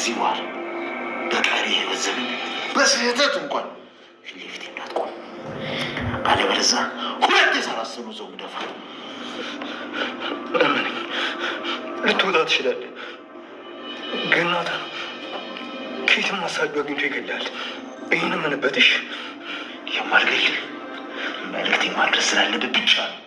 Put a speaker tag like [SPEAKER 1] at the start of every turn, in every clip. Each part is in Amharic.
[SPEAKER 1] ከዚህ በኋላ በቀሪ ህይወት ዘመን በስህተት እንኳን ፊት ለፊት እንዳትቆም፣ አለበለዚያ ሁለት የሰራሰኑ ሰው ምደፋ።
[SPEAKER 2] እመነኝ፣ ልትወጣ ትችላለህ፣ ግን ናታን ከየትም አሳጁ አግኝቶ ይገላል። ይህን ምንበትሽ
[SPEAKER 1] የማልገልህ መልእክት ማድረስ ስላለብህ ብቻ ነው።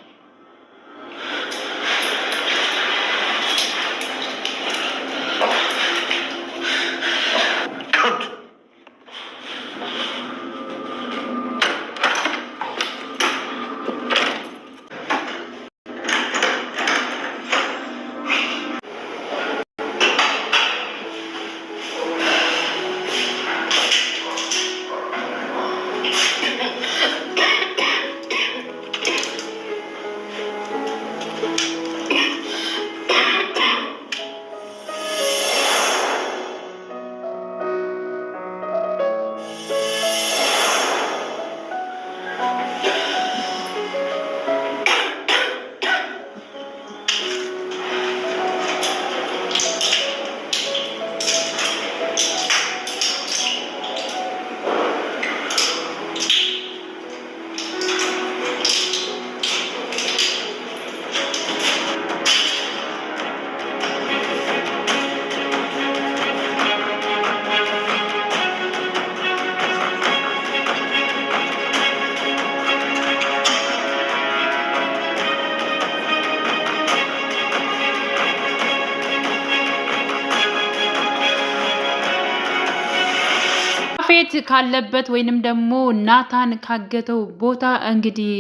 [SPEAKER 3] ያፌት ካለበት ወይንም ደግሞ ናታን ካገተው ቦታ እንግዲህ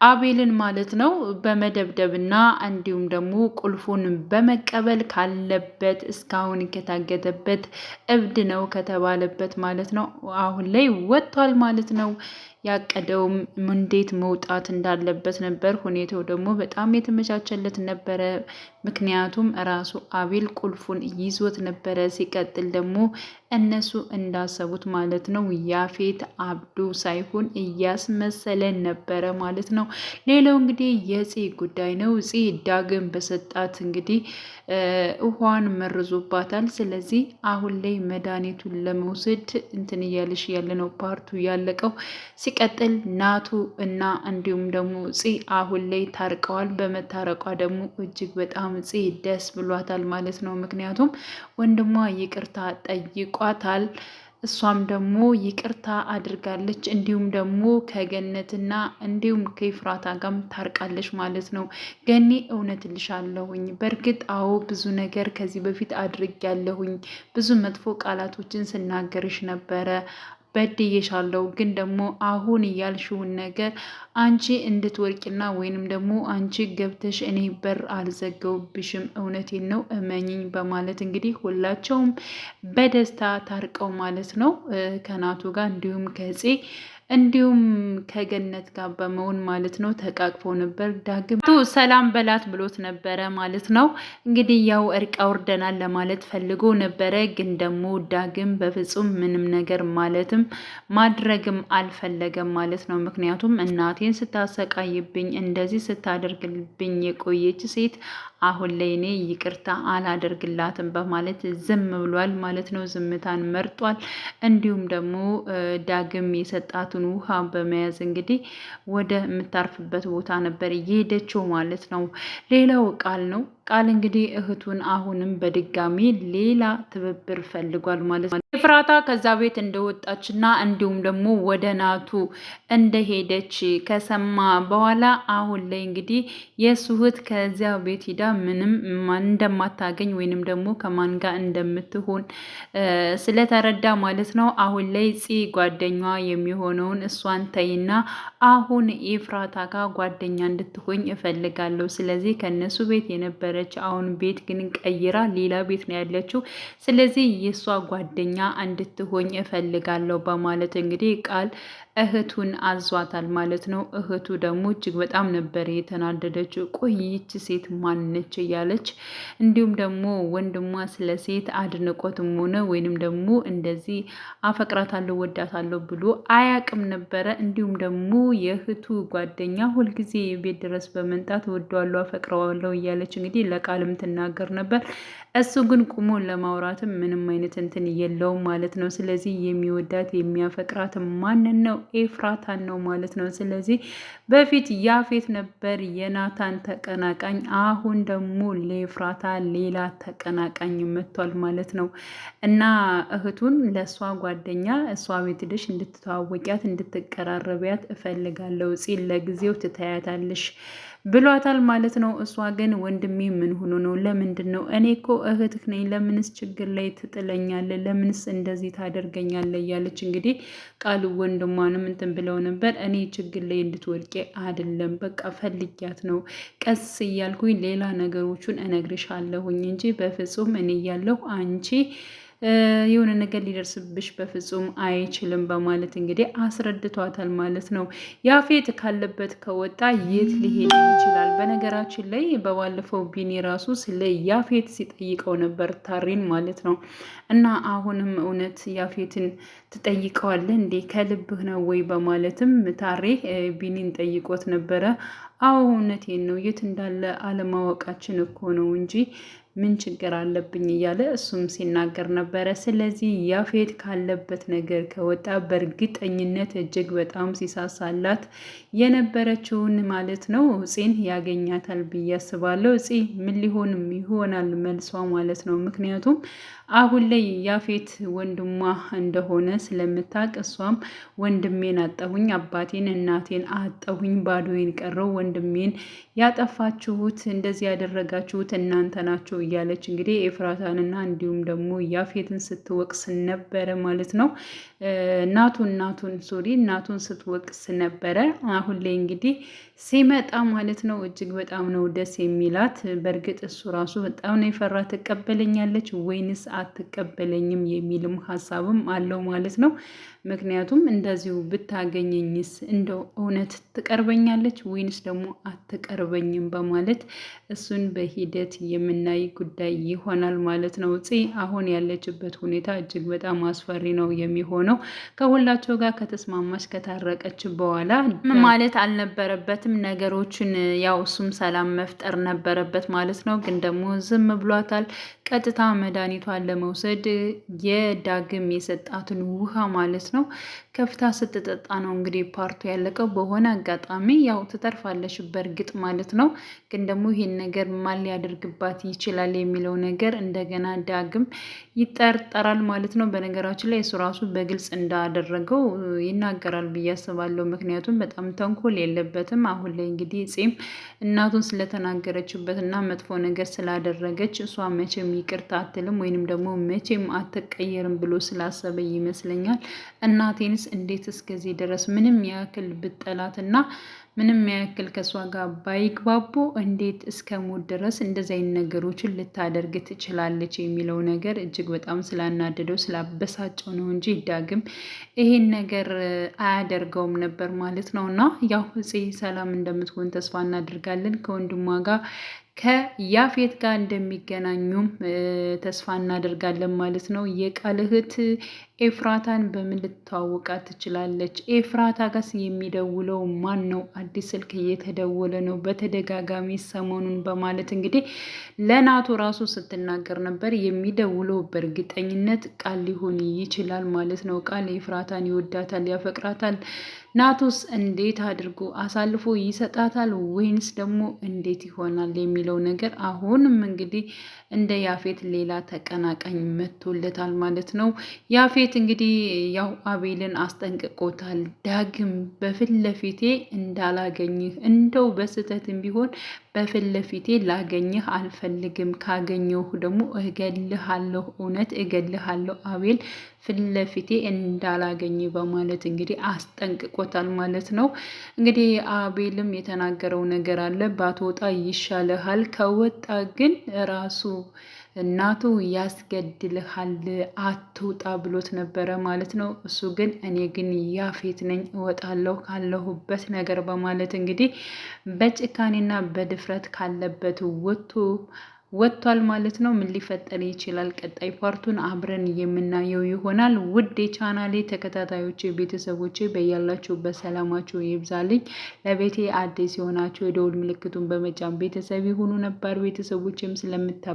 [SPEAKER 3] አቤልን ማለት ነው በመደብደብና እንዲሁም ደግሞ ቁልፉን በመቀበል ካለበት እስካሁን ከታገተበት እብድ ነው ከተባለበት ማለት ነው አሁን ላይ ወጥቷል ማለት ነው። ያቀደውም እንዴት መውጣት እንዳለበት ነበር። ሁኔታው ደግሞ በጣም የተመቻቸለት ነበረ። ምክንያቱም ራሱ አቤል ቁልፉን ይዞት ነበረ። ሲቀጥል ደግሞ እነሱ እንዳሰቡት ማለት ነው ያፌት አብዶ ሳይሆን እያስመሰለን ነበረ ማለት ነው። ሌላው እንግዲህ የፂ ጉዳይ ነው። ፂ ዳግም በሰጣት እንግዲህ ውሃን መርዞባታል። ስለዚህ አሁን ላይ መድኃኒቱን ለመውሰድ እንትን እያለሽ ያለ ነው ፓርቱ ያለቀው። ሲቀጥል ናቱ እና እንዲሁም ደግሞ ፂ አሁን ላይ ታርቀዋል። በመታረቋ ደግሞ እጅግ በጣም ፂ ደስ ብሏታል ማለት ነው። ምክንያቱም ወንድሟ ይቅርታ ጠይቋታል። እሷም ደግሞ ይቅርታ አድርጋለች። እንዲሁም ደግሞ ከገነትና እንዲሁም ከኤፍራታ ጋርም ታርቃለች ማለት ነው። ገኒ እውነት ልሻለሁኝ፣ በእርግጥ አዎ ብዙ ነገር ከዚህ በፊት አድርጌያለሁኝ፣ ብዙ መጥፎ ቃላቶችን ስናገርሽ ነበረ፣ በድዬሻለሁ። ግን ደግሞ አሁን እያልሽውን ነገር አንቺ እንድትወርቂና ወይንም ደግሞ አንቺ ገብተሽ እኔ በር አልዘገውብሽም፣ እውነቴን ነው እመኝኝ በማለት እንግዲህ ሁላቸውም በደስታ ታርቀው ማለት ነው ከናቱ ጋር እንዲሁም ከፄ እንዲሁም ከገነት ጋር በመሆን ማለት ነው ተቃቅፈው ነበር። ዳግም ሰላም በላት ብሎት ነበረ ማለት ነው። እንግዲህ ያው እርቅ አውርደናል ለማለት ፈልጎ ነበረ። ግን ደግሞ ዳግም በፍጹም ምንም ነገር ማለትም ማድረግም አልፈለገም ማለት ነው። ምክንያቱም እናቴን ስታሰቃይብኝ እንደዚህ ስታደርግብኝ የቆየች ሴት አሁን ላይ እኔ ይቅርታ አላደርግላትም በማለት ዝም ብሏል ማለት ነው። ዝምታን መርጧል። እንዲሁም ደግሞ ዳግም የሰጣቱን ውሃ በመያዝ እንግዲህ ወደ የምታርፍበት ቦታ ነበር እየሄደችው ማለት ነው። ሌላው ቃል ነው። ቃል እንግዲህ እህቱን አሁንም በድጋሚ ሌላ ትብብር ፈልጓል ማለት ነው። ኤፍራታ ከዛ ቤት እንደወጣችና እንዲሁም ደግሞ ወደ ናቱ እንደሄደች ከሰማ በኋላ አሁን ላይ እንግዲህ የእሱ እህት ከዚያ ቤት ሂዳ ምንም እንደማታገኝ ወይንም ደግሞ ከማን ጋር እንደምትሆን ስለተረዳ ማለት ነው። አሁን ላይ ፂ ጓደኛዋ የሚሆነውን እሷን ተይና አሁን ኤፍራታ ጋር ጓደኛ እንድትሆኝ እፈልጋለሁ። ስለዚህ ከነሱ ቤት የነበረ አሁን ቤት ግን ቀይራ ሌላ ቤት ነው ያለችው። ስለዚህ የእሷ ጓደኛ እንድትሆኝ እፈልጋለሁ በማለት እንግዲህ ቃል እህቱን አዟታል ማለት ነው። እህቱ ደግሞ እጅግ በጣም ነበር የተናደደችው። ቆይ ይች ሴት ማነች እያለች እንዲሁም ደግሞ ወንድሟ ስለ ሴት አድንቆትም ሆነ ወይንም ደግሞ እንደዚህ አፈቅራታለሁ ወዳታለሁ ብሎ አያቅም ነበረ። እንዲሁም ደግሞ የእህቱ ጓደኛ ሁልጊዜ ቤት ድረስ በመምጣት ወደዋለሁ አፈቅረዋለሁ እያለች እንግዲህ ለቃልም ትናገር ነበር። እሱ ግን ቁሞ ለማውራትም ምንም አይነት እንትን የለውም ማለት ነው። ስለዚህ የሚወዳት የሚያፈቅራት ማንን ነው? ኤፍራታን ነው ማለት ነው። ስለዚህ በፊት ያፌት ነበር የናታን ተቀናቃኝ፣ አሁን ደግሞ ለኤፍራታ ሌላ ተቀናቃኝ መጥቷል ማለት ነው። እና እህቱን ለእሷ ጓደኛ እሷ ቤት ሄደሽ እንድትተዋወቂያት እንድትቀራረቢያት እፈልጋለሁ፣ ፂን ለጊዜው ትታያታለሽ ብሏታል ማለት ነው። እሷ ግን ወንድሜ ምን ሆኖ ነው? ለምንድን ነው? እኔ እኮ እህትህ ነኝ። ለምንስ ችግር ላይ ትጥለኛለህ? ለምንስ እንደዚህ ታደርገኛለህ? እያለች እንግዲህ ቃል ወንድሟንም እንትን ብለው ነበር። እኔ ችግር ላይ እንድትወድቄ አይደለም፣ በቃ ፈልጊያት ነው። ቀስ እያልኩኝ ሌላ ነገሮቹን እነግርሻለሁኝ እንጂ በፍጹም እኔ እያለሁ አንቺ የሆነ ነገር ሊደርስብሽ በፍጹም አይችልም በማለት እንግዲህ አስረድቷታል ማለት ነው። ያፌት ካለበት ከወጣ የት ሊሄድ ይችላል? በነገራችን ላይ በባለፈው ቢኒ ራሱ ስለ ያፌት ሲጠይቀው ነበር ታሬን ማለት ነው። እና አሁንም እውነት ያፌትን ትጠይቀዋለህ እንዴ? ከልብህ ነው ወይ? በማለትም ታሬ ቢኒን ጠይቆት ነበረ። አዎ እውነቴን ነው፣ የት እንዳለ አለማወቃችን እኮ ነው እንጂ ምን ችግር አለብኝ እያለ እሱም ሲናገር ነበረ። ስለዚህ ያፌት ካለበት ነገር ከወጣ በእርግጠኝነት እጅግ በጣም ሲሳሳላት የነበረችውን ማለት ነው ፂን ያገኛታል ብዬ አስባለሁ። ፂ ምን ሊሆንም ይሆናል መልሷ ማለት ነው። ምክንያቱም አሁን ላይ ያፌት ወንድሟ እንደሆነ ስለምታውቅ እሷም ወንድሜን አጠሁኝ፣ አባቴን እናቴን አጠሁኝ፣ ባዶዬን ቀረው፣ ወንድሜን ያጠፋችሁት እንደዚህ ያደረጋችሁት እናንተ ናችሁ እያለች እንግዲህ ኤፍራታንና እንዲሁም ደግሞ ያፌትን ስትወቅስ ነበረ ማለት ነው። እናቱን ስትወቅስ ነበረ። አሁን ላይ እንግዲህ ሲመጣ ማለት ነው እጅግ በጣም ነው ደስ የሚላት። በእርግጥ እሱ ራሱ በጣም ነው የፈራ። ትቀበለኛለች ወይንስ አትቀበለኝም የሚልም ሀሳብም አለው ማለት ነው። ምክንያቱም እንደዚሁ ብታገኘኝስ እንደው እውነት ትቀርበኛለች ወይንስ ደግሞ አትቀርበኝም በማለት እሱን በሂደት የምናይ ጉዳይ ይሆናል ማለት ነው። ፂ አሁን ያለችበት ሁኔታ እጅግ በጣም አስፈሪ ነው የሚሆነው። ከሁላቸው ጋር ከተስማማች ከታረቀች በኋላ ማለት አልነበረበትም ነገሮችን፣ ያው እሱም ሰላም መፍጠር ነበረበት ማለት ነው። ግን ደግሞ ዝም ብሏታል። ቀጥታ መድኃኒቷን ለመውሰድ የዳግም የሰጣትን ውሃ ማለት ነው ከፍታ ስትጠጣ ነው እንግዲህ ፓርቱ ያለቀው። በሆነ አጋጣሚ ያው ትተርፋለች በእርግጥ ማለት ነው። ግን ደግሞ ይሄን ነገር ማን ሊያደርግባት ይችላል የሚለው ነገር እንደገና ዳግም ይጠርጠራል ማለት ነው። በነገራችን ላይ እሱ ራሱ በግልጽ እንዳደረገው ይናገራል ብዬ አስባለሁ። ምክንያቱም በጣም ተንኮል የለበትም። አሁን ላይ እንግዲህ ፂም እናቱን ስለተናገረችበት እና መጥፎ ነገር ስላደረገች እሷ መቼም ይቅርታ አትልም ወይንም ደግሞ መቼም አትቀየርም ብሎ ስላሰበ ይመስለኛል እናቴንስ እንዴት እስከዚህ ድረስ ምንም ያክል ብጠላትና ምንም ያክል ከእሷ ጋር ባይግባቡ እንዴት እስከ ሞት ድረስ እንደዚህ አይነት ነገሮችን ልታደርግ ትችላለች የሚለው ነገር እጅግ በጣም ስላናደደው ስላበሳጨው ነው እንጂ ዳግም ይሄን ነገር አያደርገውም ነበር ማለት ነው። እና ያው ጽ ሰላም እንደምትሆን ተስፋ እናደርጋለን። ከወንድሟ ጋር ከያፌት ጋር እንደሚገናኙም ተስፋ እናደርጋለን ማለት ነው። የቃል እህት ኤፍራታን በምን ልትተዋወቃት ትችላለች? ኤፍራታ ጋስ የሚደውለው ማን ነው? አዲስ ስልክ እየተደወለ ነው በተደጋጋሚ ሰሞኑን በማለት እንግዲህ ለናቱ ራሱ ስትናገር ነበር። የሚደውለው በእርግጠኝነት ቃል ሊሆን ይችላል ማለት ነው። ቃል ኤፍራታን ይወዳታል፣ ያፈቅራታል። ናቱስ እንዴት አድርጎ አሳልፎ ይሰጣታል ወይንስ ደግሞ እንዴት ይሆናል የሚለው ነገር አሁንም እንግዲህ እንደ ያፌት ሌላ ተቀናቃኝ መጥቶለታል ማለት ነው። ያፌት እንግዲህ ያው አቤልን አስጠንቅቆታል። ዳግም በፊት ለፊቴ እንዳላገኝህ፣ እንደው በስህተትም ቢሆን በፊት ለፊቴ ላገኝህ አልፈልግም፣ ካገኘሁ ደግሞ እገልሃለሁ፣ እውነት እገልሃለሁ አቤል ፊት ለፊቴ እንዳላገኝ በማለት እንግዲህ አስጠንቅቆታል ማለት ነው። እንግዲህ አቤልም የተናገረው ነገር አለ። ባትወጣ ይሻልሃል፣ ከወጣ ግን ራሱ እናቱ ያስገድልሃል አትውጣ ብሎት ነበረ ማለት ነው። እሱ ግን እኔ ግን ያፌት ነኝ እወጣለሁ ካለሁበት ነገር በማለት እንግዲህ በጭካኔና በድፍረት ካለበት ወጥቷል ማለት ነው። ምን ሊፈጠር ይችላል? ቀጣይ ፓርቱን አብረን የምናየው ይሆናል። ውድ የቻናሌ ተከታታዮች ቤተሰቦች በያላችሁበት ሰላማችሁ ይብዛልኝ። ለቤቴ አዲስ የሆናችሁ የደውል ምልክቱን በመጫን ቤተሰብ የሆኑ ነባር ቤተሰቦችም ስለምታ